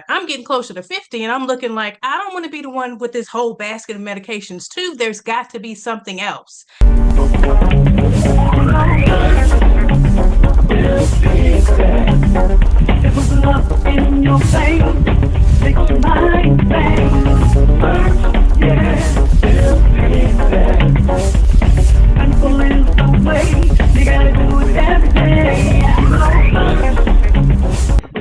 I'm getting closer to 50 and I'm looking like I don't want to be the one with this whole basket of medications too. There's got to be something else.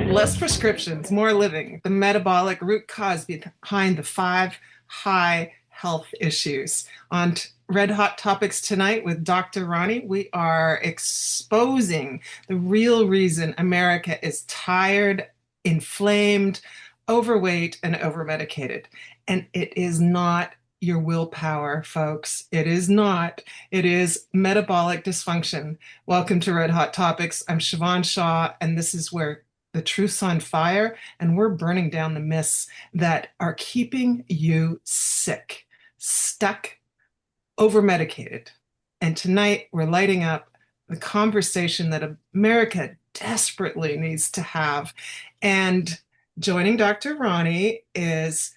Less prescriptions, more living, the metabolic root cause behind the 5 high health issues. On Red Hot Topics tonight with Dr. Roni, we are exposing the real reason America is tired, inflamed, overweight, and over-medicated. And it is not your willpower, folks. It is not. It is metabolic dysfunction. Welcome to Red Hot Topics. I'm Siobhan Shaw, and this is where the truth's on fire, and we're burning down the myths that are keeping you sick, stuck, over-medicated. And tonight, we're lighting up the conversation that America desperately needs to have. And joining Dr. Roni is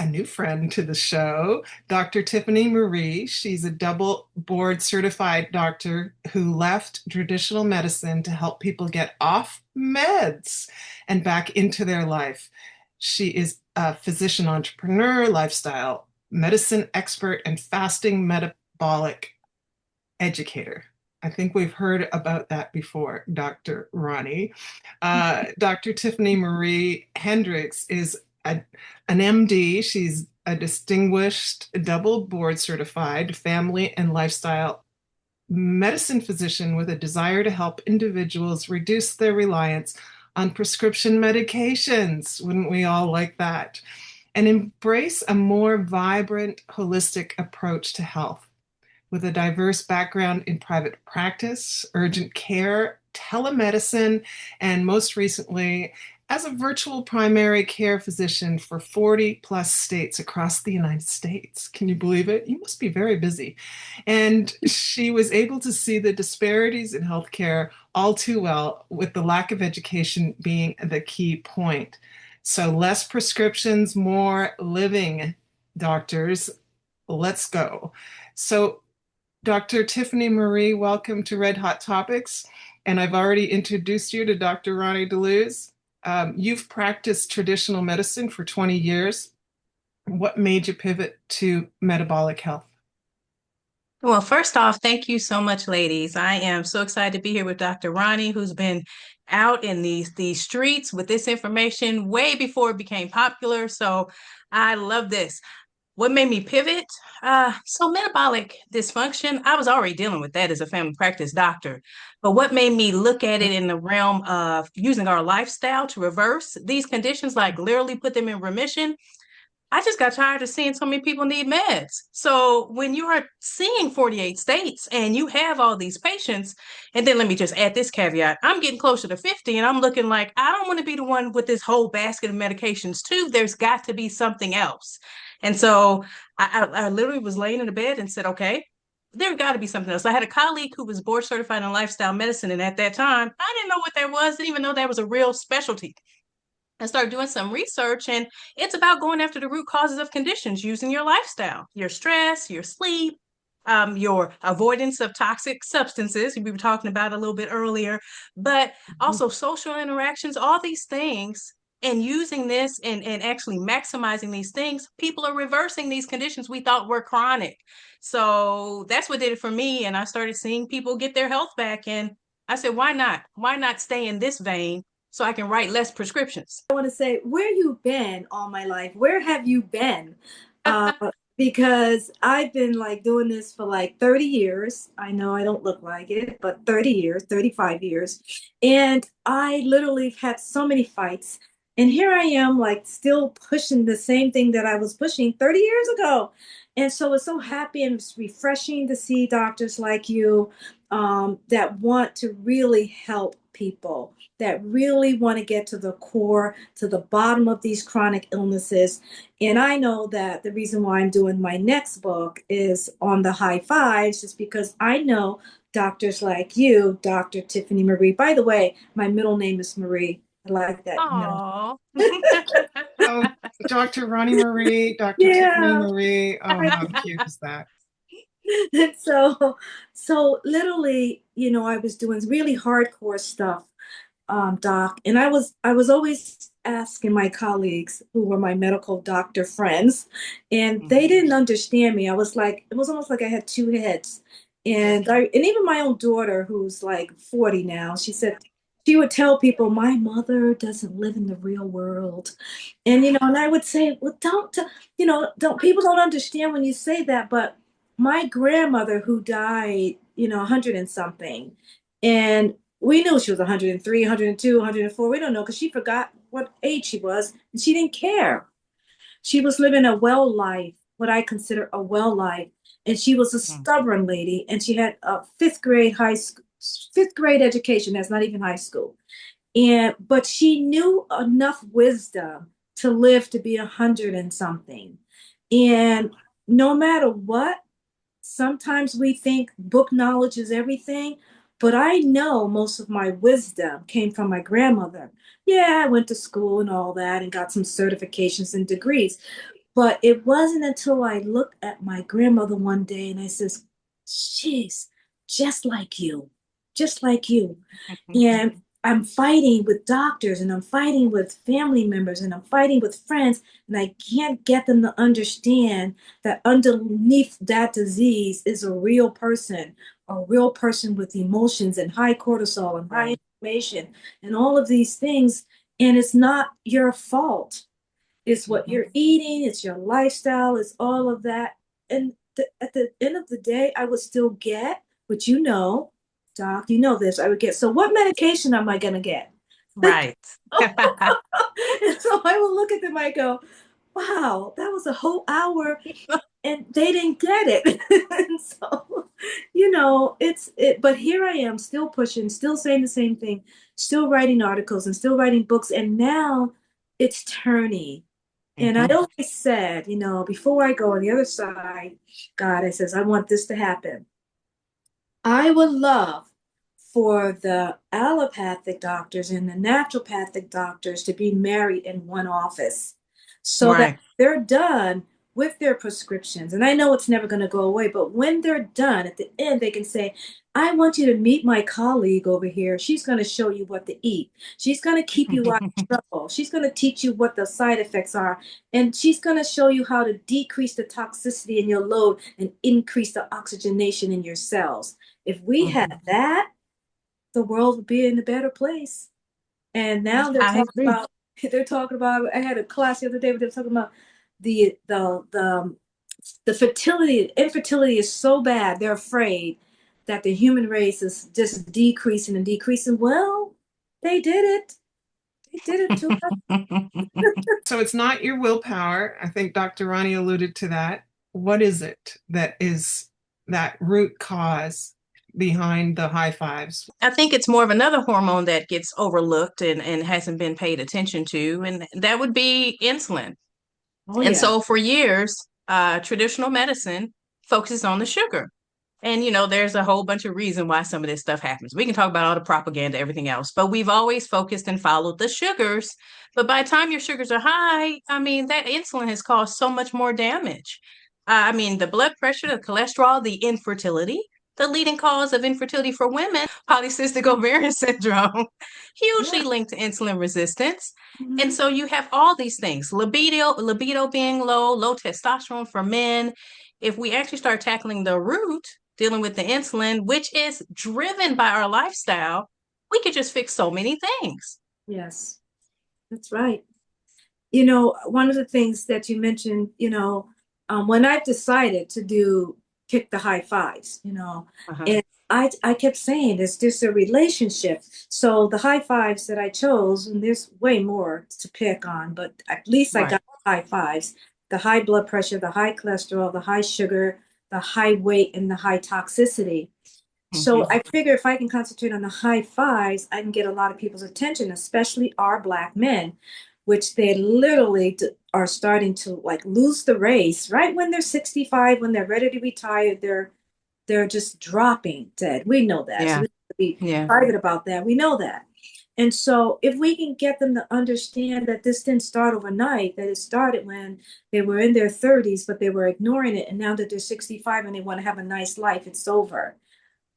a new friend to the show, Dr. Tiffany Marie. She's a double board certified doctor who left traditional medicine to help people get off meds and back into their life. She is a physician entrepreneur, lifestyle medicine expert, and fasting metabolic educator. I think we've heard about that before, Dr. Roni. Dr. Tiffany Marie Hendricks is an MD. She's a distinguished double board certified family and lifestyle medicine physician with a desire to help individuals reduce their reliance on prescription medications. Wouldn't we all like that? And embrace a more vibrant, holistic approach to health. With a diverse background in private practice, urgent care, telemedicine, and most recently, as a virtual primary care physician for 40 plus states across the United States. Can you believe it? You must be very busy. And she was able to see the disparities in healthcare all too well, with the lack of education being the key point. So less prescriptions, more living, doctors. Let's go. So Dr. Tiffany Marie, welcome to Red Hot Topics. And I've already introduced you to Dr. Roni DeLuz. You've practiced traditional medicine for 20 years. What made you pivot to metabolic health? Well, first off, thank you so much, ladies. I am so excited to be here with Dr. Roni, who's been out in these streets with this information way before it became popular. So I love this. What made me pivot? So metabolic dysfunction, I was already dealing with that as a family practice doctor. But what made me look at it in the realm of using our lifestyle to reverse these conditions, like literally put them in remission? I just got tired of seeing so many people need meds. So when you are seeing 48 states and you have all these patients, and then let me just add this caveat, I'm getting closer to 50 and I'm looking like I don't want to be the one with this whole basket of medications too. There's got to be something else. And so I literally was laying in the bed and said, okay, there got to be something else. I had a colleague who was board certified in lifestyle medicine. And at that time, I didn't know what that was, didn't even know that was a real specialty. I started doing some research, and it's about going after the root causes of conditions using your lifestyle, your stress, your sleep, your avoidance of toxic substances. We were talking about a little bit earlier, but also social interactions, all these things. And using this and actually maximizing these things, people are reversing these conditions we thought were chronic. So that's what did it for me. And I started seeing people get their health back. And I said, why not? Why not stay in this vein so I can write less prescriptions? I want to say, where you been all my life? Where have you been? Because I've been like doing this for like 30 years. I know I don't look like it, but 30 years, 35 years. And I literally had so many fights. And here I am, like still pushing the same thing that I was pushing 30 years ago. And so it's so happy and it's refreshing to see doctors like you that want to really help people, that really want to get to the core, to the bottom of these chronic illnesses. And I know that the reason why I'm doing my next book is on the high fives is because I know doctors like you, Dr. Tiffany Marie. By the way, my middle name is Marie. I like that. Oh. Oh, Dr. Ronnie Marie, Dr. Tiffany Yeah. Marie. Oh, how cute is that? And so literally, I was doing really hardcore stuff, doc, and I was always asking my colleagues who were my medical doctor friends, and they didn't understand me. I was like, it was almost like I had two heads. And even my own daughter, who's like 40 now, she said she would tell people, my mother doesn't live in the real world. And I would say, well, don't people don't understand when you say that, but my grandmother who died, 100 and something, and we knew she was 103, 102, 104. We don't know because she forgot what age she was and she didn't care. She was living a well life, what I consider a well life. And she was a stubborn lady and she had a fifth grade education. That's not even high school. But she knew enough wisdom to live to be 100 and something. And no matter what, sometimes we think book knowledge is everything, but I know most of my wisdom came from my grandmother. Yeah, I went to school and all that and got some certifications and degrees, but it wasn't until I looked at my grandmother one day and I says, she's just like you, just like you. And I'm fighting with doctors and I'm fighting with family members and I'm fighting with friends, and I can't get them to understand that underneath that disease is a real person with emotions and high cortisol and high inflammation and all of these things. And it's not your fault. It's what you're eating, it's your lifestyle, it's all of that. And at the end of the day, I would still get, which doc, you know this, I would get, so what medication am I going to get? Right. And so I will look at them, I go, wow, that was a whole hour and they didn't get it. And so, but here I am still pushing, still saying the same thing, still writing articles and still writing books. And now it's turning. And I always said, before I go on the other side, God, I says, I want this to happen. I would love for the allopathic doctors and the naturopathic doctors to be married in one office so that Right. they're done with their prescriptions. And I know it's never going to go away, but when they're done at the end, they can say, I want you to meet my colleague over here. She's going to show you what to eat. She's going to keep you out of trouble. She's going to teach you what the side effects are. And she's going to show you how to decrease the toxicity in your load and increase the oxygenation in your cells. If we had that, the world would be in a better place. And now I agree. they're talking about, I had a class the other day where they were talking about the infertility is so bad, they're afraid that the human race is just decreasing and decreasing. Well, they did it. They did it to us. So it's not your willpower. I think Dr. Ronnie alluded to that. What is it that is that root cause behind the high fives? I think it's more of another hormone that gets overlooked and hasn't been paid attention to, and that would be insulin. Oh And yeah. so for years, traditional medicine focuses on the sugar. And, there's a whole bunch of reason why some of this stuff happens. We can talk about all the propaganda, everything else, but we've always focused and followed the sugars. But by the time your sugars are high, I mean, that insulin has caused so much more damage. I mean, the blood pressure, the cholesterol, the infertility, the leading cause of infertility for women, polycystic ovarian syndrome, hugely Yeah. linked to insulin resistance. And Mhm. so you have all these things, libido being low testosterone for men. If we actually start tackling the root, dealing with the insulin, which is driven by our lifestyle, we could just fix so many things. Yes, that's right. One of the things that you mentioned, when I've decided to pick the high fives, Uh-huh. and I kept saying it's just a relationship. So the high fives that I chose, and there's way more to pick on, but at least I Right. got high fives: the high blood pressure, the high cholesterol, the high sugar, the high weight, and the high toxicity. So Mm-hmm. I figure if I can concentrate on the high fives, I can get a lot of people's attention, especially our Black men, which they literally are starting to like lose the race right when they're 65, when they're ready to retire. They're just dropping dead. We know that. So Yeah. we have to be Yeah. private about that. We know that. And so if we can get them to understand that this didn't start overnight, that it started when they were in their 30s, but they were ignoring it. And now that they're 65 and they want to have a nice life, it's over.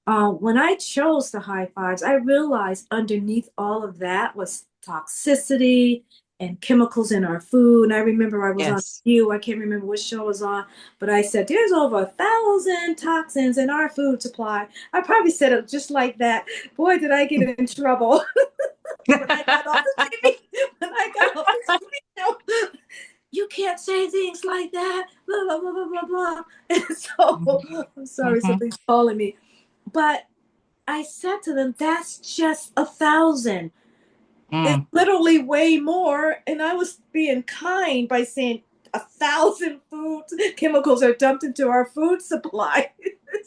When I chose the high fives, I realized underneath all of that was toxicity and chemicals in our food. And I remember I was on Yes. you, I can't remember what show I was on, but I said there's over 1,000 toxins in our food supply. I probably said it just like that. Boy, did I get in trouble when I got off the TV. When I got off the TV, you can't say things like that. Blah blah blah blah blah blah. And so I'm sorry, Mhm. somebody's calling me. But I said to them, that's just 1,000. It's Mm. literally way more. And I was being kind by saying 1,000 foods, chemicals are dumped into our food supply.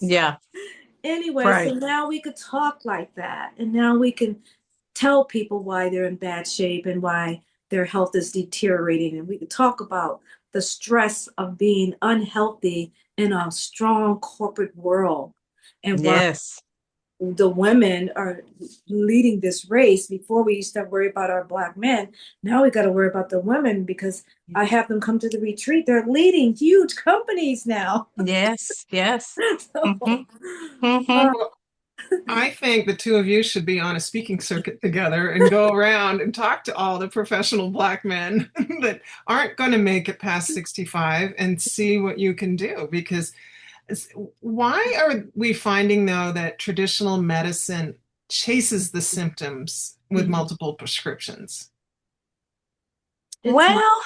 Yeah, Anyway, so right. now we could talk like that. And now we can tell people why they're in bad shape and why their health is deteriorating. And we could talk about the stress of being unhealthy in a strong corporate world and why Yes. the women are leading this race. Before we used to worry about our black men. Now we got to worry about the women because I have them come to the retreat. They're leading huge companies now. Yes. Yes. So, Hmm. Hmm. Well, I think the two of you should be on a speaking circuit together and go around and talk to all the professional Black men that aren't going to make it past 65 and see what you can do. Because why are we finding, though, that traditional medicine chases the symptoms with multiple prescriptions? it's my, Well,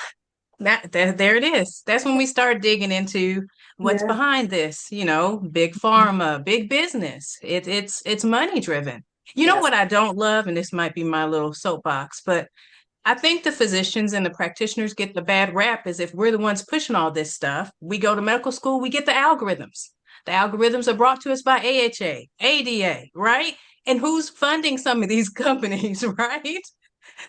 there it is. That's when we start digging into what's yeah, behind this, big pharma, big business. It's money driven. You know yes, what I don't love, and this might be my little soapbox, but I think the physicians and the practitioners get the bad rap as if we're the ones pushing all this stuff. We go to medical school, we get the algorithms. The algorithms are brought to us by AHA, ADA, right? And who's funding some of these companies, right?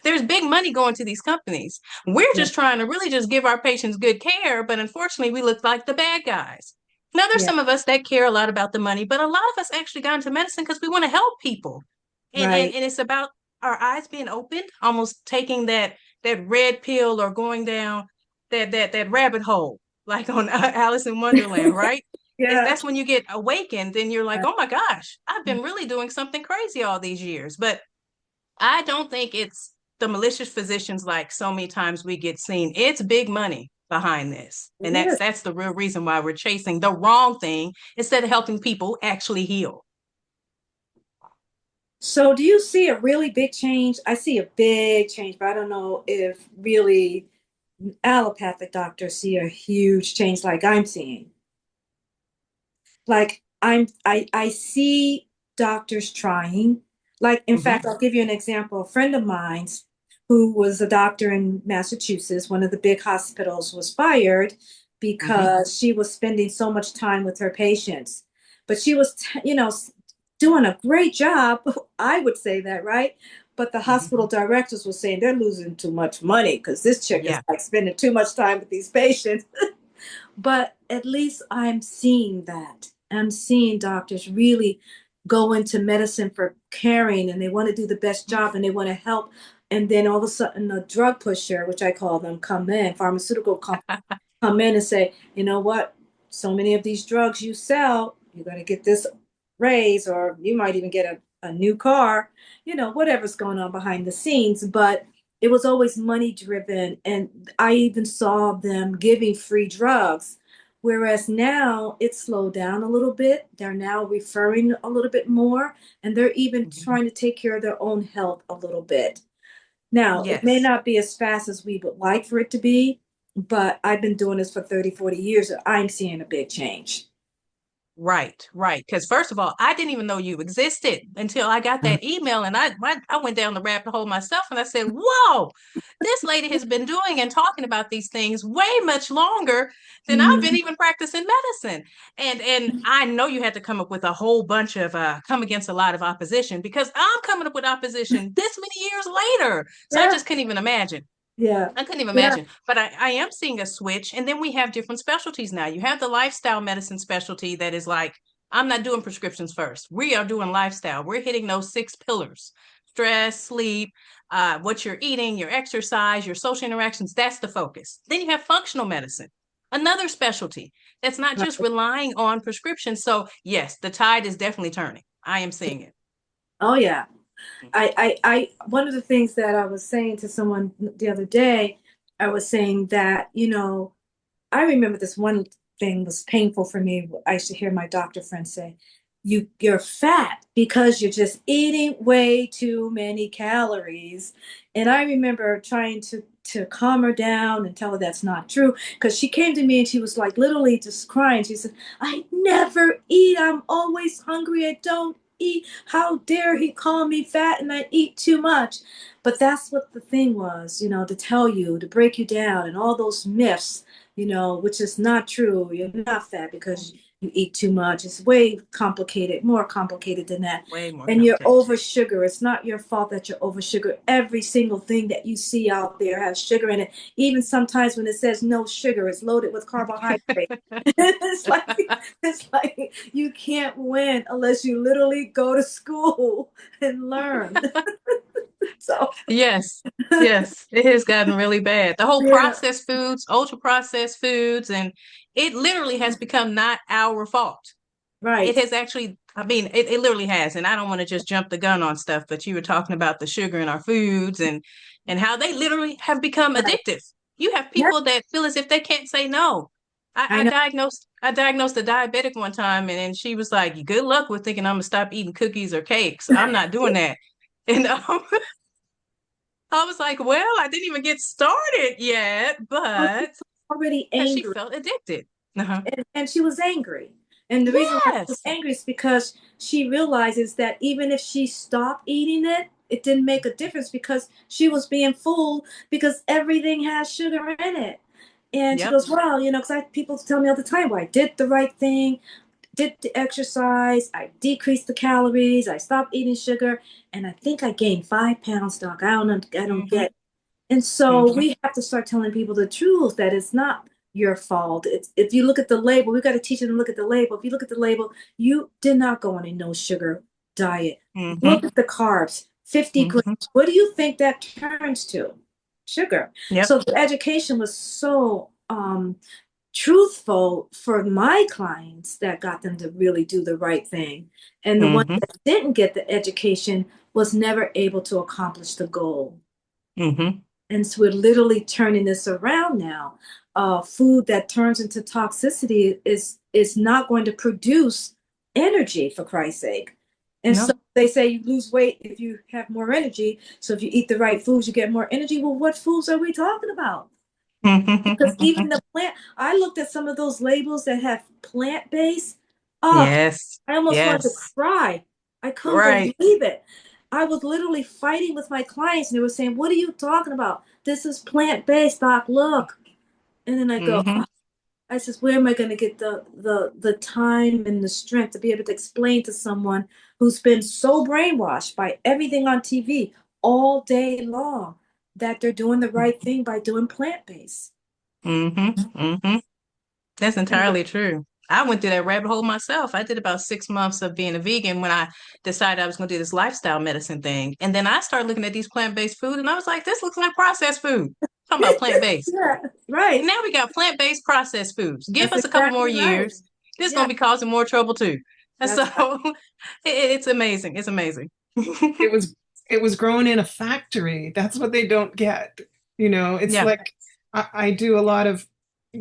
There's big money going to these companies. We're yeah, just trying to really just give our patients good care, but unfortunately, we look like the bad guys. Now, there's yeah, some of us that care a lot about the money, but a lot of us actually got into medicine because we want to help people. And, and right, and it's about our eyes being opened, almost taking that red pill or going down that rabbit hole, like on Alice in Wonderland, right? yeah, That's when you get awakened and you're like, oh my gosh, I've been really doing something crazy all these years. But I don't think it's the malicious physicians like so many times we get seen. It's big money behind this. And it is. that's the real reason why we're chasing the wrong thing instead of helping people actually heal. So, do you see a really big change? I see a big change, but I don't know if really allopathic doctors see a huge change like I'm seeing. Like I see doctors trying. Like in Mm-hmm. fact, I'll give you an example. A friend of mine's who was a doctor in Massachusetts, one of the big hospitals, was fired Mm-hmm. because she was spending so much time with her patients. But she was, doing a great job. I would say that, right? But the Mm-hmm. hospital directors were saying they're losing too much money because this chick is Yeah. like spending too much time with these patients. But at least I'm seeing that. I'm seeing doctors really go into medicine for caring and they want to do the best job and they want to help. And then all of a sudden, a drug pusher, which I call them, come in, pharmaceutical companies come in and say, you know what? So many of these drugs you sell, you're going to get this raise, or you might even get a new car, whatever's going on behind the scenes. But it was always money driven. And I even saw them giving free drugs. Whereas now it's slowed down a little bit. They're now referring a little bit more, and they're even Mhm. trying to take care of their own health a little bit. Now, it may Yes. not be as fast as we would like for it to be, but I've been doing this for 30, 40 years, and I'm seeing a big change. Right, right. Because first of all, I didn't even know you existed until I got that email, and I went down the rabbit hole myself, and I said, "Whoa, this lady has been doing and talking about these things way much longer than I've been Mhm. even practicing medicine." And I know you had to come up with a whole bunch of come against a lot of opposition because I'm coming up with opposition this many years later. So I Yeah, just couldn't even imagine. yeah, I couldn't even yeah, imagine, but I am seeing a switch. And then we have different specialties now. You have the lifestyle medicine specialty that is like, I'm not doing prescriptions first. We are doing lifestyle. We're hitting those six pillars. stress, sleep, what you're eating, your exercise, your social interactions. That's the focus. Then you have functional medicine, another specialty that's not just relying on prescriptions. So yes, the tide is definitely turning. I am seeing it. Oh yeah. One of the things that I was saying to someone the other day, I was saying that, I remember this one thing was painful for me. I used to hear my doctor friend say, you're fat because you're just eating way too many calories. And I remember trying to calm her down and tell her that's not true. Because she came to me and she was like literally just crying. She said, I never eat. I'm always hungry. I don't eat. How dare he call me fat and I eat too much? But that's what the thing was, to tell you, to break you down and all those myths, which is not true. You're not fat because you eat too much. It's way complicated, more complicated than that. Way more And you're complicated. over sugar. It's not your fault that you're over sugar. Every single thing that you see out there has sugar in it. Even sometimes when it says no sugar, it's loaded with carbohydrate. it's like you can't win unless you literally go to school and learn. So Yes, yes, it has gotten really bad. The whole yeah, processed foods, ultra processed foods, and it literally has become not our fault. It right. has actually, I mean, it literally has. And I don't want to just jump the gun on stuff, but you were talking about the sugar in our foods and how they literally have become Right. addictive. You have Yeah, people that feel as if they can't say no. I I know. diagnosed a diabetic one time, and she was like, "Good luck with thinking I'm gonna stop eating cookies or cakes. I'm not doing that." And I was like, "Well, I didn't even get started yet," Well, she but was already yeah, she angry. felt addicted. Uh-huh. And she was angry. And the reason why she was Yes. angry is because she realizes that even if she stopped eating it, it didn't make a difference because she was being fooled because everything has sugar in it. And she Yep. goes, well, because people tell me all the time, well, I did the right thing, did the exercise, I decreased the calories, I stopped eating sugar, and I think I gained 5 pounds, doc. I don't Mm-hmm. get. And so Mm-hmm. we have to start telling people the truth that it's not your fault. It's if you look at the label, we got to teach them to look at the label. If you look at the label, you did not go on a no sugar diet. Mm-hmm. Look at the carbs, 50 grams. Mm-hmm. What do you think that turns to? Sugar. Yep. So the education was so truthful for my clients that got them to really do the right thing. And the one Mm-hmm. that didn't get the education was never able to accomplish the goal. Mm-hmm. And so we're literally turning this around now. Food that turns into toxicity is not going to produce energy, for Christ's sake. And so No. they say you lose weight if you have more energy. So if you eat the right foods, you get more energy. Well, what foods are we talking about? Because even the plant, I looked at some of those labels that have plant-based. Oh, Yes. I almost wanted to Yes. cry. I couldn't Right. believe it. I was literally fighting with my clients, and they were saying, "What are you talking about? This is plant-based, doc. Look." And then I go, Mm-hmm. I says, "Where am I going to get the time and the strength to be able to explain to someone who's been so brainwashed by everything on TV all day long that they're doing the right thing by doing plant-based?" Mm-hmm. Mm-hmm. That's entirely true. I went through that rabbit hole myself. I did about 6 months of being a vegan when I decided I was going to do this lifestyle medicine thing. And then I started looking at these plant-based food and I was like, this looks like processed food. Talking about plant-based. Yeah, right. Now we got plant-based processed foods. Give That's us a couple more exactly right. years. This is Yeah, going to be causing more trouble too. And so that's right. it's amazing. It's amazing. It was it was grown in a factory. That's what they don't get. It's Yeah. like I do a lot of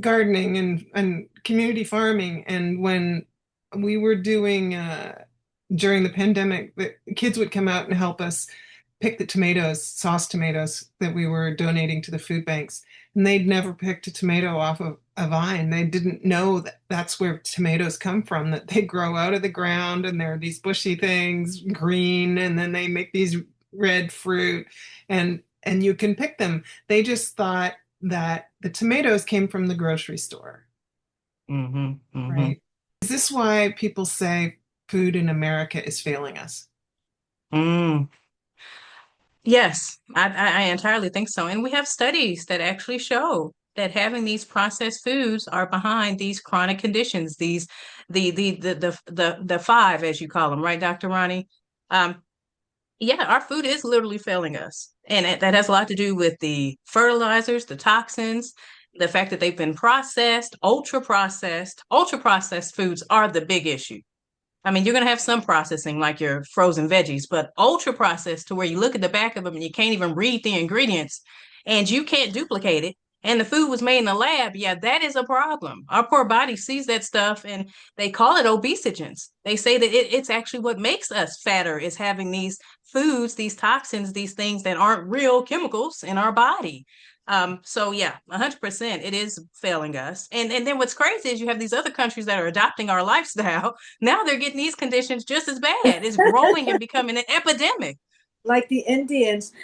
gardening and community farming, and when we were doing during the pandemic, the kids would come out and help us pick the tomatoes, sauce tomatoes that we were donating to the food banks. And they'd never picked a tomato off of a vine. They didn't know that that's where tomatoes come from, that they grow out of the ground and they're these bushy things, green, and then they make these red fruit and you can pick them. They just thought that the tomatoes came from the grocery store, Mm-hmm. Mm-hmm. right? Is this why people say food in America is failing us? Mm. Yes, I entirely think so. And we have studies that actually show that having these processed foods are behind these chronic conditions, these the five, as you call them, right, Dr. Ronnie? Um, Yeah, our food is literally failing us. And that has a lot to do with the fertilizers, the toxins, the fact that they've been processed, ultra processed. Ultra processed foods are the big issue. I mean, you're going to have some processing like your frozen veggies, but ultra processed to where you look at the back of them and you can't even read the ingredients and you can't duplicate it. And the food was made in the lab. Yeah, that is a problem. Our poor body sees that stuff and they call it obesogens. They say that it's actually what makes us fatter is having these foods, these toxins, these things that aren't real chemicals in our body. So yeah, 100%, it is failing us. And then what's crazy is you have these other countries that are adopting our lifestyle. Now they're getting these conditions just as bad. It's growing and becoming an epidemic. Like the Indians,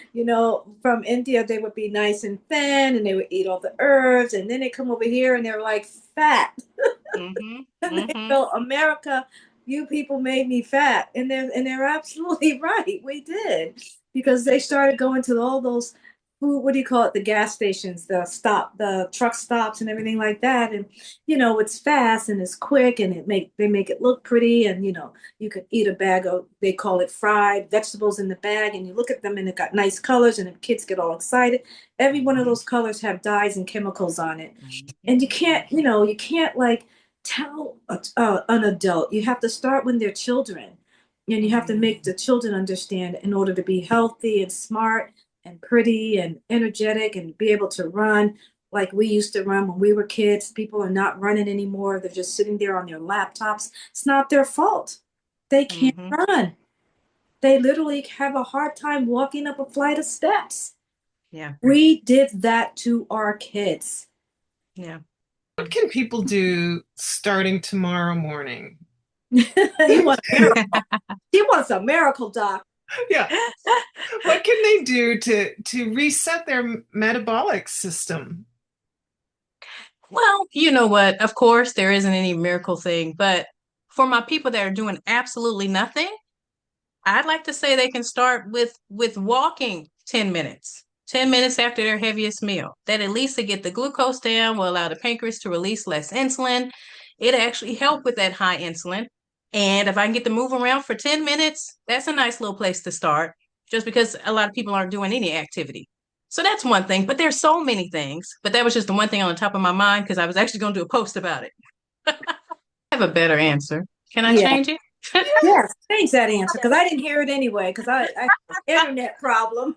from India, they would be nice and thin and they would eat all the herbs. And then they come over here and they're like fat. Mm-hmm. And they Mm-hmm. go, America, you people made me fat. And they're absolutely right. We did. Because they started going to all those food, what do you call it? The gas stations, the truck stops and everything like that. And it's fast and it's quick and they make it look pretty. And you could eat a bag of, they call it fried vegetables in the bag, and you look at them and it got nice colors and the kids get all excited. Every one of those colors have dyes and chemicals on it. And you can't like tell an adult. You have to start when they're children, and you have to make the children understand in order to be healthy and smart and pretty and energetic and be able to run like we used to run when we were kids. People are not running anymore. They're just sitting there on their laptops. It's not their fault. They can't Mm-hmm. run. They literally have a hard time walking up a flight of steps. Yeah. We did that to our kids. Yeah. What can people do starting tomorrow morning? You want a miracle. He wants a miracle, doc. Yeah. What can they do to reset their metabolic system? Well, you know what? Of course, there isn't any miracle thing, but for my people that are doing absolutely nothing, I'd like to say they can start with walking 10 minutes. 10 minutes after their heaviest meal. That at least to get the glucose down will allow the pancreas to release less insulin. It actually help with that high insulin. And if I can get to move around for 10 minutes, that's a nice little place to start, just because a lot of people aren't doing any activity. So that's one thing, but there's so many things. But that was just the one thing on the top of my mind because I was actually going to do a post about it. I have a better answer. Can I Yeah. change it? Yes, change that answer because I didn't hear it anyway because I have an internet problem.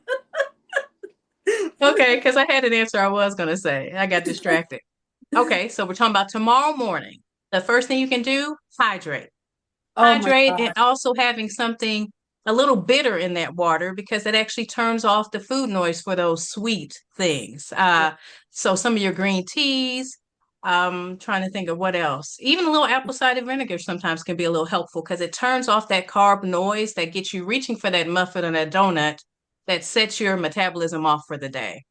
Okay, because I had an answer I was going to say. I got distracted. Okay, so we're talking about tomorrow morning. The first thing you can do, hydrate. Oh my Hydrate and God. also having something a little bitter in that water because it actually turns off the food noise for those sweet things. So some of your green teas, trying to think of what else. Even a little apple cider vinegar sometimes can be a little helpful because it turns off that carb noise that gets you reaching for that muffin or that donut that sets your metabolism off for the day.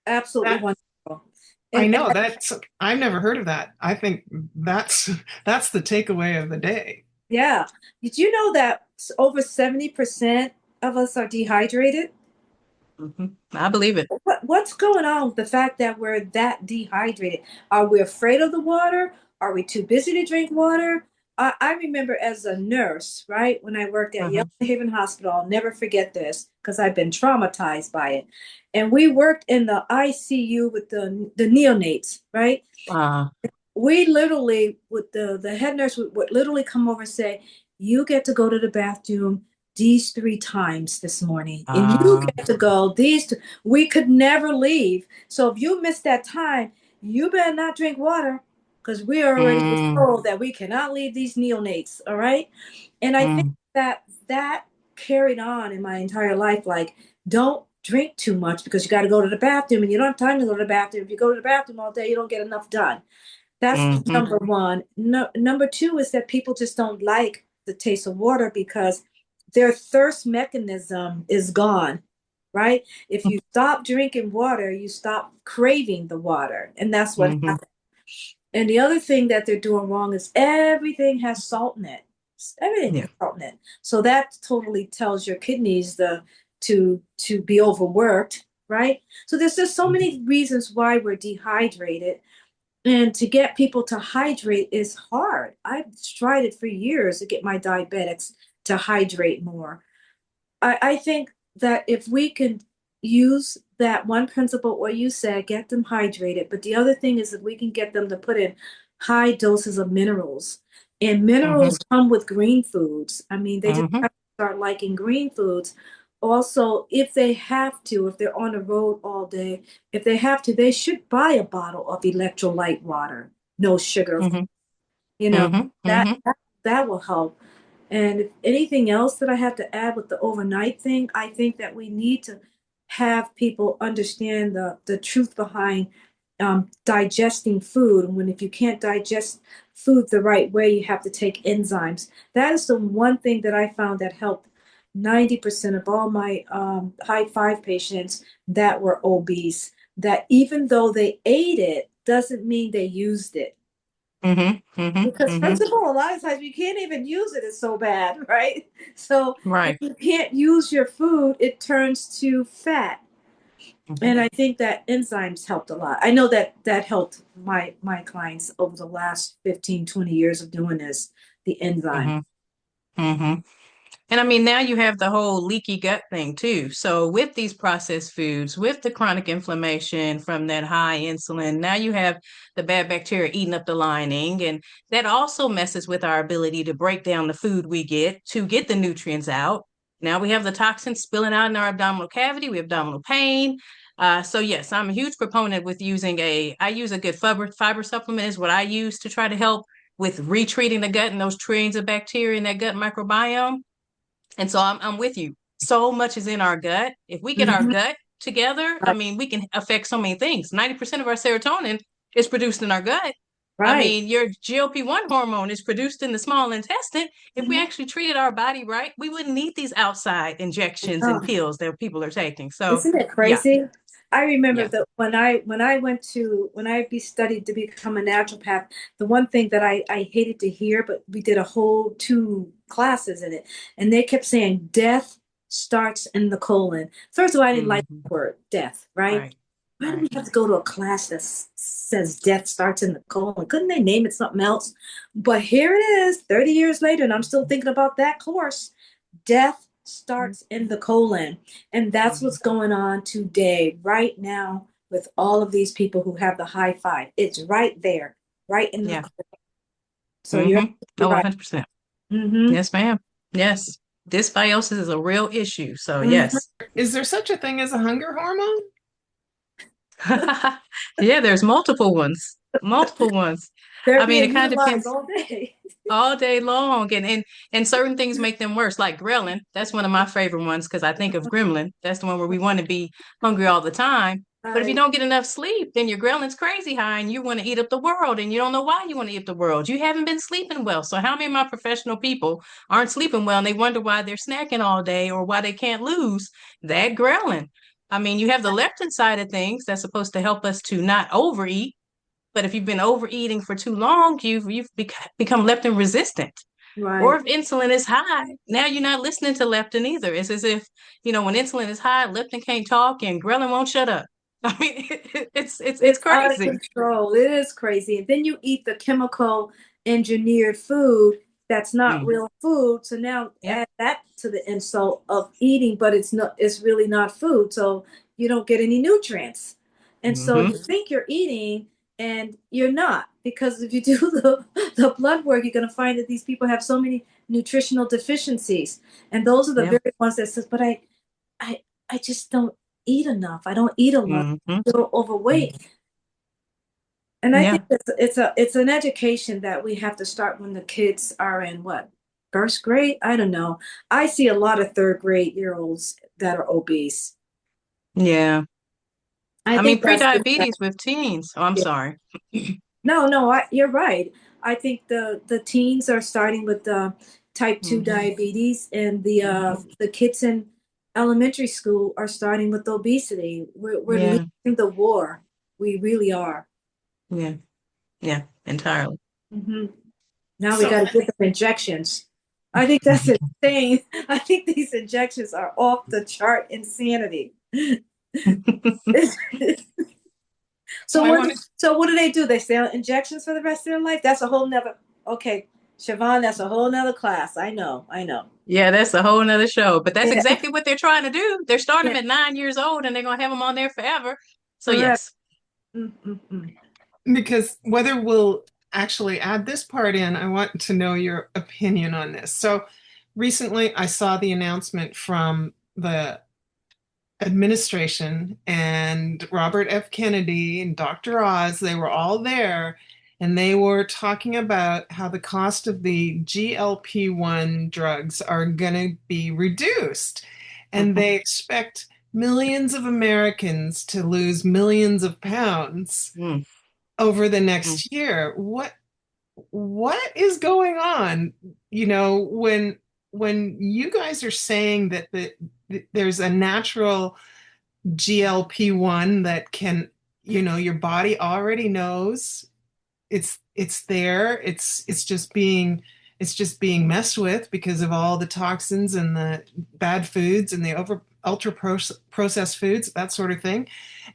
Absolutely That wonderful. I And know that's I've never heard of that. I think that's the takeaway of the day. yeah, did you know that over 70% of us are dehydrated? I believe it. What's going on with the fact that we're that dehydrated? Are we afraid of the water? Are we too busy to drink water? I remember as a nurse, right, when I worked at Yellow Mhm. Haven Hospital, I'll never forget this because I've been traumatized by it. And we worked in the ICU with the neonates, right? Uh, We literally, with the head nurse would literally come over and say, "You get to go to the bathroom these 3 times this morning, and you uh, get to go these two." We could never leave. So if you miss that time, you better not drink water because we already was mm, told that we cannot leave these neonates. All right. And I think mm, that carried on in my entire life. Like, don't drink too much because you got to go to the bathroom and you don't have time to go to the bathroom. If you go to the bathroom all day, you don't get enough done. That's mhm, number one. No, number two is that people just don't like the taste of water because their thirst mechanism is gone, right? If you stop drinking water, you stop craving the water. And that's what mhm. happens. And the other thing that they're doing wrong is everything has salt in it. Everything Yeah. has salt in it. So that totally tells your kidneys to be overworked, right? So there's just so many reasons why we're dehydrated. And to get people to hydrate is hard. I've tried it for years to get my diabetics to hydrate more. I think that if we can use that one principle, what you said, get them hydrated. But the other thing is if we can get them to put in high doses of minerals. And Mm-hmm. minerals come with green foods. I mean, they just Mm-hmm. have to start liking green foods. Also, if they have to, if they're on the road all day, if they have to, they should buy a bottle of electrolyte water, no sugar, of course. Mm-hmm. You know, Mm-hmm. that Mm-hmm. that, that will help. And if anything else that I have to add with the overnight thing, I think that we need to have people understand the truth behind digesting food. When if you can't digest food the right way, you have to take enzymes. That is the one thing that I found that helped 90% of all my high five patients that were obese. That even though they ate it, doesn't mean they used it. Mm-hmm. Mm-hmm. Because Mm-hmm. first of all, a lot of times you can't even use it. It's so bad, right? So if Right. you can't use your food, it turns to fat. Mm-hmm. And I think that enzymes helped a lot. I know that that helped my clients over the last 15, 20 years of doing this, the enzyme. Mm-hmm. Mm-hmm. And I mean, now you have the whole leaky gut thing too. So with these processed foods, with the chronic inflammation from that high insulin, now you have the bad bacteria eating up the lining. And that also messes with our ability to break down the food we get to get the nutrients out. Now we have the toxins spilling out in our abdominal cavity. We have abdominal pain. So yes, I'm a huge proponent with I use a good fiber supplement is what I use to try to help with retreating the gut and those trillions of bacteria in that gut microbiome. And so I'm with you. So much is in our gut. If we get our Mhm. gut together, I Right. mean, we can affect so many things. 90% of our serotonin is produced in our gut. I Right. mean, your GLP-1 hormone is produced in the small intestine. If we Mhm. actually treated our body right, we wouldn't need these outside injections and Oh, pills that people are taking. So, isn't it yeah, crazy? I remember yeah. that when I be studied to become a naturopath, the one thing that I hated to hear, but we did a whole two classes in it, and they kept saying death starts in the colon. First of all, I didn't like Hmm. the word death, right? Right, Why do we right. have to go to a class that says death starts in the colon? Couldn't they name it something else? But here it is, 30 years later, and I'm still thinking about that course. Death starts in the colon. And that's Mhm. what's going on today, right now, with all of these people who have the high five. It's right there, right in the Yeah. colon. So you're Mm-hmm. absolutely Oh, right. 100%. Mm-hmm. Yes, ma'am. Yes. Dysbiosis is a real issue. So, Mm-hmm. yes. Is there such a thing as a hunger hormone? Yeah, there's multiple ones. Multiple ones. They're I mean, being it kind of utilized depends all day. all day long. And certain things make them worse, like ghrelin. That's one of my favorite ones because I think of gremlin. That's the one where we want to be hungry all the time. But if you Right. don't get enough sleep, then your ghrelin's crazy high and you want to eat up the world and you don't know why you want to eat up the world. You haven't been sleeping well. So how many of my professional people aren't sleeping well and they wonder why they're snacking all day or why they can't lose that ghrelin? I mean, you have the leptin side of things that's supposed to help us to not overeat. But if you've been overeating for too long, become leptin resistant. Or Right. if insulin is high, now you're not listening to leptin either. It's as if, when insulin is high, leptin can't talk and ghrelin won't shut up. I mean, it's It's out of crazy. control. It is crazy. And then you eat the chemical engineered food that's not Mm, real food. So now yep. add that to the insult of eating, but it's really not food. So you don't get any nutrients. And so Mm-hmm. you think you're eating and you're not. Because if you do the blood work, you're gonna find that these people have so many nutritional deficiencies. And those are the Yep. very ones that says, but I I just don't eat enough. I don't eat enough. Mm-hmm. Feel overweight. And I think Yeah. it's an education that we have to start when the kids are in what, first grade? I don't know. I see a lot of third grade year olds that are obese. Yeah. I I think mean, that's pre-diabetes with teens. Oh, I'm yeah. sorry. No, you're right. I think the teens are starting with the type 2 Mm-hmm. diabetes, and Mm-hmm. the kids in elementary school are starting with obesity. We're Yeah. losing the war. We really are. Yeah. Yeah. Entirely. Hmm. Now we So, got to give them injections. I think that's insane. I think these injections are off the chart insanity. So I what? want to So what do? They stay on injections for the rest of their life? That's a whole nother. Okay, Siobhan, that's a whole nother class. I know. I know. Yeah, that's a whole nother show. But that's Yeah, exactly what they're trying to do. They're starting yeah, them at 9 years old and they're gonna have them on there forever. So correct. yes. Mm. Because whether we'll actually add this part in, I want to know your opinion on this. So recently I saw the announcement from the administration and Robert F. Kennedy and Dr. Oz, they were all there, and they were talking about how the cost of the GLP-1 drugs are going to be reduced. And Mhm. they expect millions of Americans to lose millions of pounds Mm, over the mm. next year. What is going on? When you guys are saying that there's a natural GLP-1 that can, your body already knows it's there. It's just being messed with because of all the toxins and the bad foods and the ultra processed foods, that sort of thing.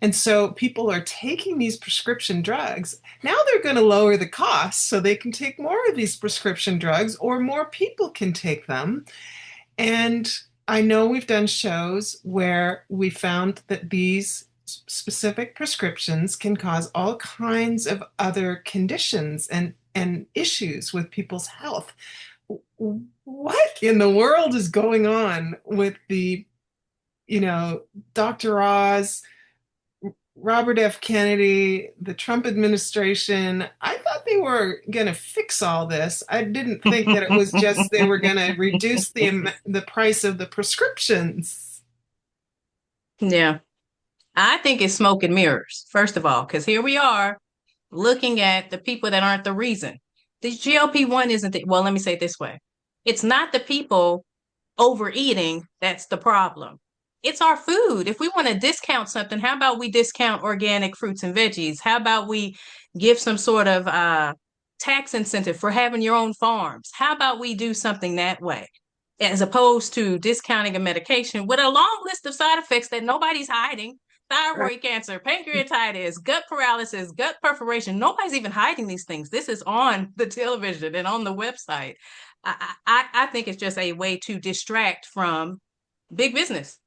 And so people are taking these prescription drugs. Now they're going to lower the cost so they can take more of these prescription drugs, or more people can take them. And I know we've done shows where we found that these specific prescriptions can cause all kinds of other conditions and issues with people's health. What in the world is going on with you know, Dr. Oz, Robert F. Kennedy, the Trump administration? I thought they were going to fix all this. I didn't think that it was just they were going to reduce the price of the prescriptions. Yeah. I think it's smoke and mirrors, first of all, because here we are looking at the people that aren't the reason. The GLP-1 isn't well, let me say it this way. It's not the people overeating that's the problem. It's our food. If we want to discount something, how about we discount organic fruits and veggies? How about we give some sort of tax incentive for having your own farms? How about we do something that way? As opposed to discounting a medication with a long list of side effects that nobody's hiding. Right. Thyroid cancer, pancreatitis, gut paralysis, gut perforation. Nobody's even hiding these things. This is on the television and on the website. I think it's just a way to distract from big business.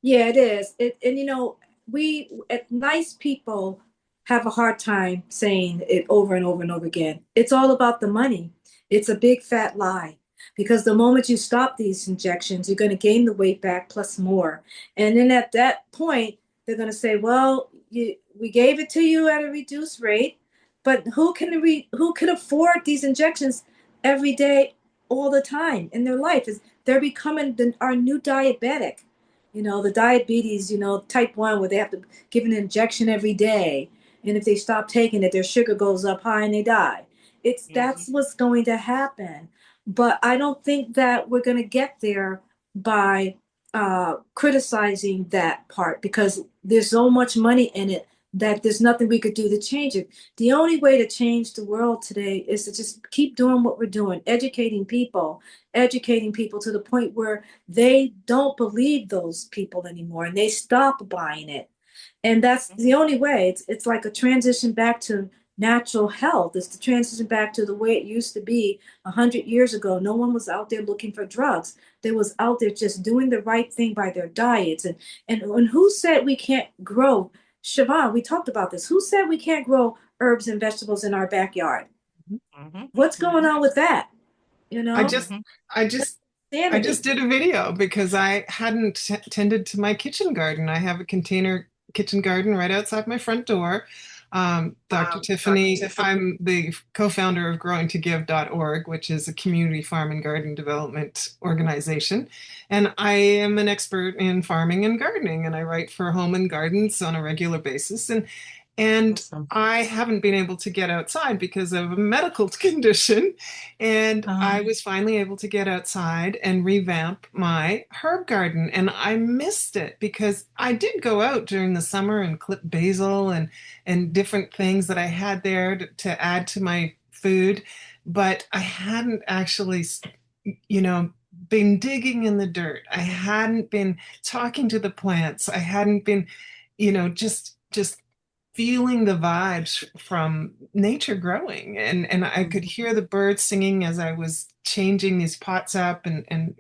Yeah, it is. And we nice people have a hard time saying it over and over and over again. It's all about the money. It's a big fat lie. Because the moment you stop these injections, you're going to gain the weight back plus more. And then at that point, they're going to say, "Well, we gave it to you at a reduced rate, but who can afford these injections every day, all the time in their life? Is they're becoming our new diabetic." The diabetes, type 1, where they have to give an injection every day. And if they stop taking it, their sugar goes up high and they die. That's Mhm. what's going to happen. But I don't think that we're going to get there by criticizing that part, because there's so much money in it that there's nothing we could do to change it. The only way to change the world today is to just keep doing what we're doing, educating people to the point where they don't believe those people anymore and they stop buying it. And that's the only way. It's like a transition back to natural health. It's the transition back to the way it used to be 100 years ago. No one was out there looking for drugs. They was out there just doing the right thing by their diets. And who said we can't grow? Siobhan, we talked about this. Who said we can't grow herbs and vegetables in our backyard? Mhm. What's going Mhm. on with that? You I know, just, Mhm. I just, I just sanity. did a video because I hadn't tended to my kitchen garden. I have a container kitchen garden right outside my front door. Dr. Dr. Tiffany, Tiffany. I'm the co-founder of growingtogive.org, which is a community farm and garden development organization. And I am an expert in farming and gardening, and I write for Home and Gardens on a regular basis. And Awesome. I haven't been able to get outside because of a medical condition. And I Um, was finally able to get outside and revamp my herb garden. And I missed it because I did go out during the summer and clip basil and different things that I had there to add to my food. But I hadn't actually, you know, been digging in the dirt. I hadn't been talking to the plants. I hadn't been, just feeling the vibes from nature growing, and I could hear the birds singing as I was changing these pots up and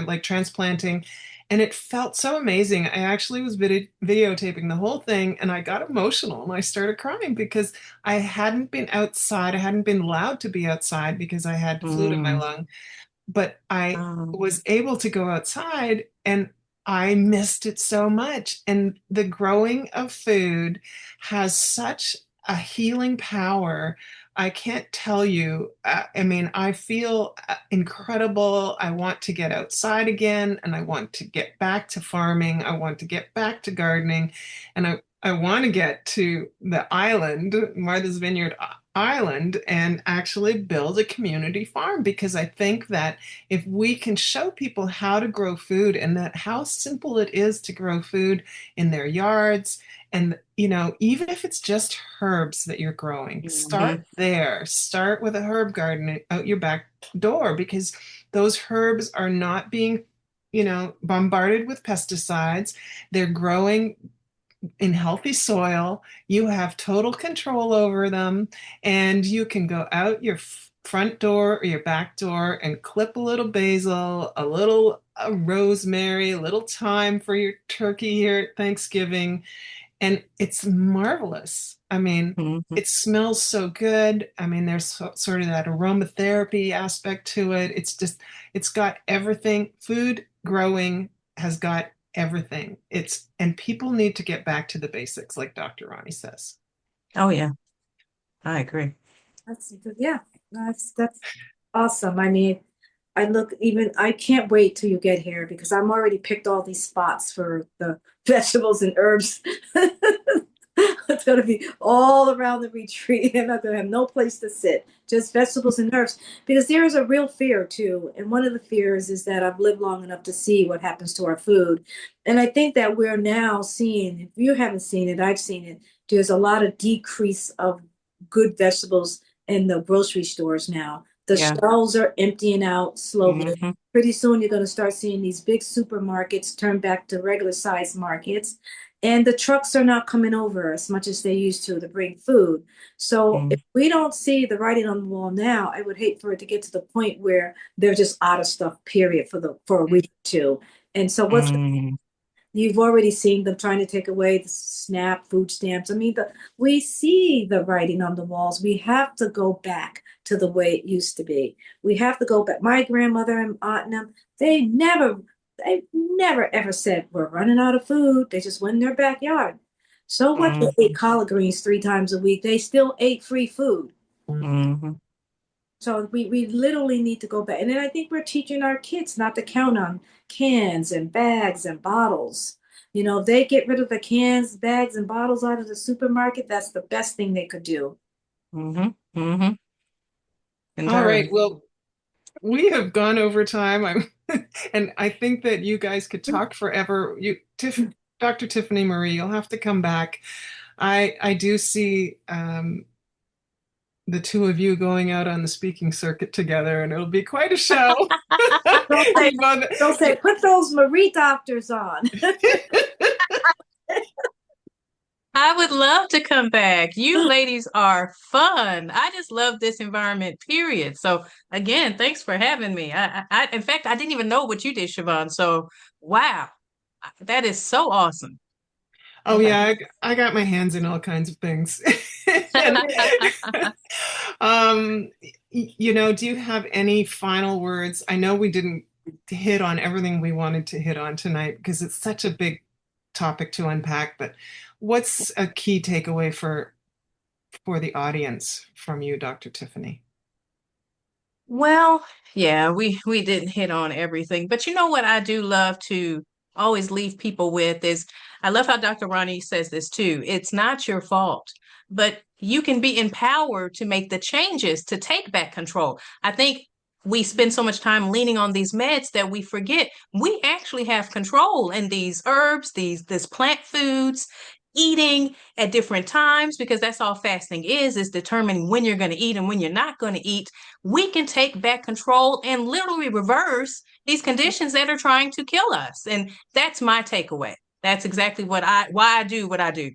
like transplanting, and it felt so amazing. I actually was videotaping the whole thing, and I got emotional and I started crying because I hadn't been outside. I hadn't been allowed to be outside because I had fluid in my Mm. lung, but I Oh. was able to go outside, and I missed it so much. And the growing of food has such a healing power. I can't tell you. I mean, I feel incredible. I want to get outside again, and I want to get back to farming. I want to get back to gardening, and I want to get to the island, Martha's Vineyard Island, and actually build a community farm, because I think that if we can show people how to grow food, and that how simple it is to grow food in their yards, and even if it's just herbs that you're growing, Mhm. start there. Start with a herb garden out your back door, because those herbs are not being bombarded with pesticides. They're growing in healthy soil. You have total control over them, and you can go out your front door or your back door and clip a little basil, a little rosemary, a little thyme for your turkey here at Thanksgiving, and it's marvelous. I mean, Mhm. it smells so good. I mean, there's sort of that aromatherapy aspect to it. It's got everything. Food growing has got everything. And people need to get back to the basics, like Dr. Ronnie says. Oh yeah, I agree. That's yeah, that's awesome. I mean, I can't wait till you get here because I'm already picked all these spots for the vegetables and herbs. It's gonna be all around the retreat. I'm not gonna have no place to sit, just vegetables and herbs. Because there is a real fear too. And one of the fears is that I've lived long enough to see what happens to our food. And I think that we're now seeing, if you haven't seen it, I've seen it, there's a lot of decrease of good vegetables in the grocery stores now. The Yeah. shelves are emptying out slowly. Hmm. Pretty soon, you're going to start seeing these big supermarkets turn back to regular size markets. And the trucks are not coming over as much as they used to bring food. So if we don't see the writing on the wall now, I would hate for it to get to the point where they're just out of stuff, period, for a week or two. And so what's Mm. You've already seen them trying to take away the SNAP food stamps. I mean, we see the writing on the walls. We have to go back to the way it used to be. We have to go back. My grandmother and aunt and them, they never ever said we're running out of food. They just went in their backyard. So what? They ate Hmm. collard greens 3 times a week. They still ate free food. Hmm. So we literally need to go back. And then I think we're teaching our kids not to count on cans and bags and bottles. If they get rid of the cans, bags, and bottles out of the supermarket, that's the best thing they could do. Hmm. Hmm. All right. Entirely. Well, we have gone over time. And I think that you guys could talk forever. Dr. Tiffany Marie, you'll have to come back. I do see the two of you going out on the speaking circuit together, and it'll be quite a show. Don't say, You both- don't say, put those Marie doctors on. I would love to come back. You ladies are fun. I just love this environment, period. So again, thanks for having me. In fact, I didn't even know what you did, Siobhan. So wow, that is so awesome. Oh Okay. yeah, I got my hands in all kinds of things. And, um, do you have any final words? I know we didn't hit on everything we wanted to hit on tonight because it's such a big topic to unpack, but what's a key takeaway for the audience from you, Dr. Tiffany? Well, yeah, we didn't hit on everything, but you know what I do love to always leave people with is I love how Dr. Ronnie says this too. It's not your fault, but you can be empowered to make the changes to take back control. I think we spend so much time leaning on these meds that we forget we actually have control in these herbs, these plant foods, eating at different times because that's all fasting is determining when you're going to eat and when you're not going to eat. We can take back control and literally reverse these conditions that are trying to kill us. And that's my takeaway. That's exactly why I do what I do.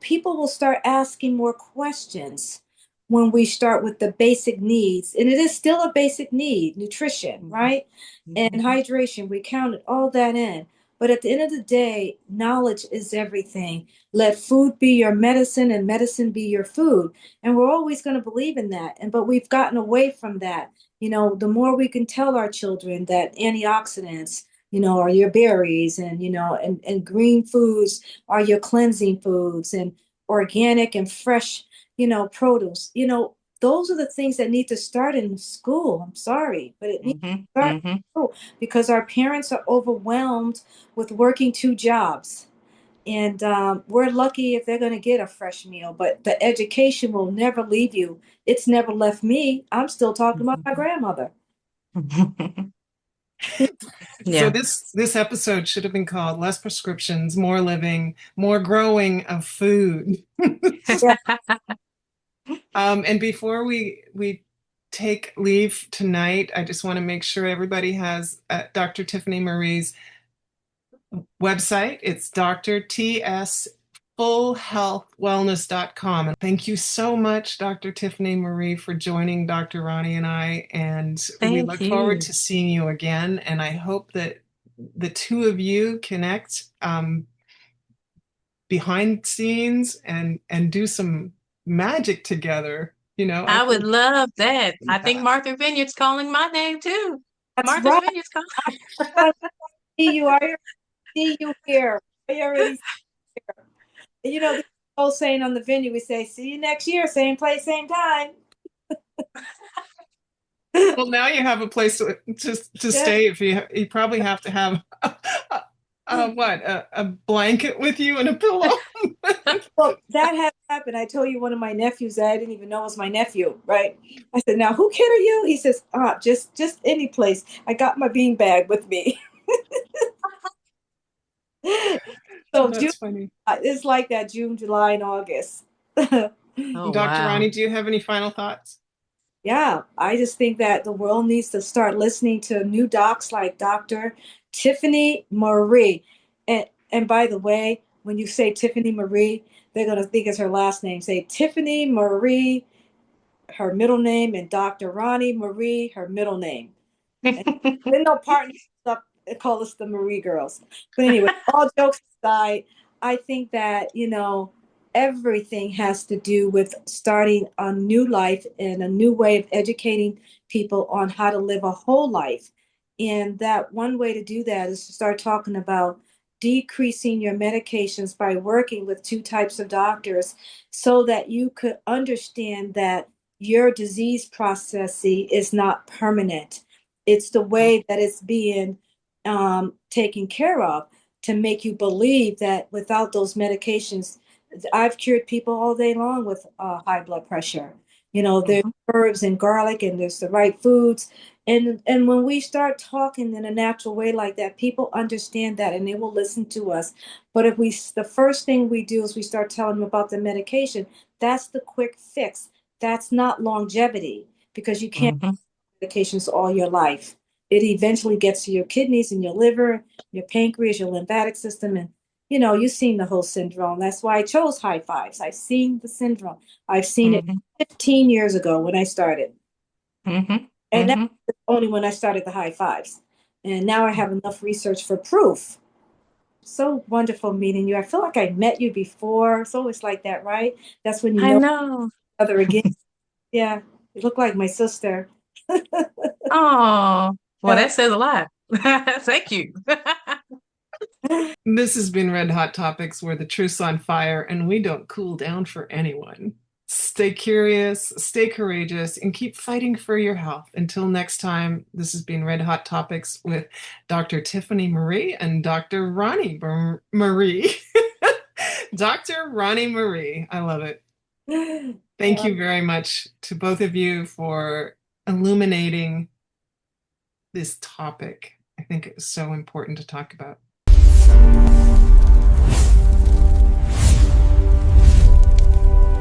people will start asking more questions when we start with the basic needs. And it is still a basic need, nutrition, right? And hydration. We counted all that in. But at the end of the day, knowledge is everything. Let food be your medicine and medicine be your food. And we're always going to believe in that. And but we've gotten away from that. You know, the more we can tell our children that antioxidants, you know, are your berries, and you know, and green foods are your cleansing foods, and organic and fresh, you know, produce. You know, those are the things that need to start in school. I'm sorry, but it needs to start in school because our parents are overwhelmed with working two jobs. And we're lucky if they're going to get a fresh meal, but the education will never leave you. It's never left me. I'm still talking about my grandmother. So Yeah. this episode should have been called Less Prescriptions, More Living, More Growing of Food. Yeah. And before we take leave tonight, I just want to make sure everybody has Dr. Tiffany Marie's website. It's drtsfullhealthwellness.com. And thank you so much, Dr. Tiffany Marie, for joining Dr. Roni and I. And we Thank look forward you. to seeing you again. And I hope that the two of you connect behind scenes and do some magic together. You know, I would love that. I think Martha Vineyard's calling my name too. That's Martha's right. Vineyard's calling. I see you. I already see you here. I already see you. You know, the old saying on the venue, we say, see you next year, same place, same time. well, now you have a place to Yeah. stay. If you probably have to have a blanket with you and a pillow. Well, that had happened. I told you one of my nephews that I didn't even know was my nephew, right? I said, now who kid are you? He says, just any place. I got my bean bag with me. So June, That's funny. it's like that June, July, and August. Oh, Dr. wow. Roni, do you have any final thoughts? Yeah, I just think that the world needs to start listening to new docs like Dr. Tiffany Marie. And by the way, when you say Tiffany Marie, they're gonna think it's her last name. Say Tiffany Marie, her middle name, and Dr. Roni Marie, her middle name. And then they'll partner up and call us the Marie girls. But anyway, all jokes aside, I think that, you know, everything has to do with starting a new life and a new way of educating people on how to live a whole life. And that one way to do that is to start talking about decreasing your medications by working with two types of doctors so that you could understand that your disease process is not permanent. It's the way that it's being taken care of to make you believe that without those medications, I've cured people all day long with high blood pressure. You know, there's herbs and garlic, and there's the right foods. And when we start talking in a natural way like that, people understand that and they will listen to us. But if the first thing we do is we start telling them about the medication, that's the quick fix. That's not longevity because you can't medications all your life. It eventually gets to your kidneys and your liver, your pancreas, your lymphatic system, and you know, you've seen the whole syndrome. That's why I chose high fives. I've seen the syndrome. I've seen it 15 years ago when I started. And that's only when I started the high fives. And now I have enough research for proof. So wonderful meeting you. I feel like I met you before. It's always like that, right? That's when you I know each know. other again. Yeah, you look like my sister. Oh, well, Yeah. that says a lot. Thank you. This has been Red Hot Topics, where the truth's on fire and we don't cool down for anyone. Stay curious, stay courageous, and keep fighting for your health. Until next time, this has been Red Hot Topics with Dr. Tiffany Marie and Dr. Roni Marie. Dr. Roni Marie. I love it. Thank you very much to both of you for illuminating this topic. I think it was so important to talk about.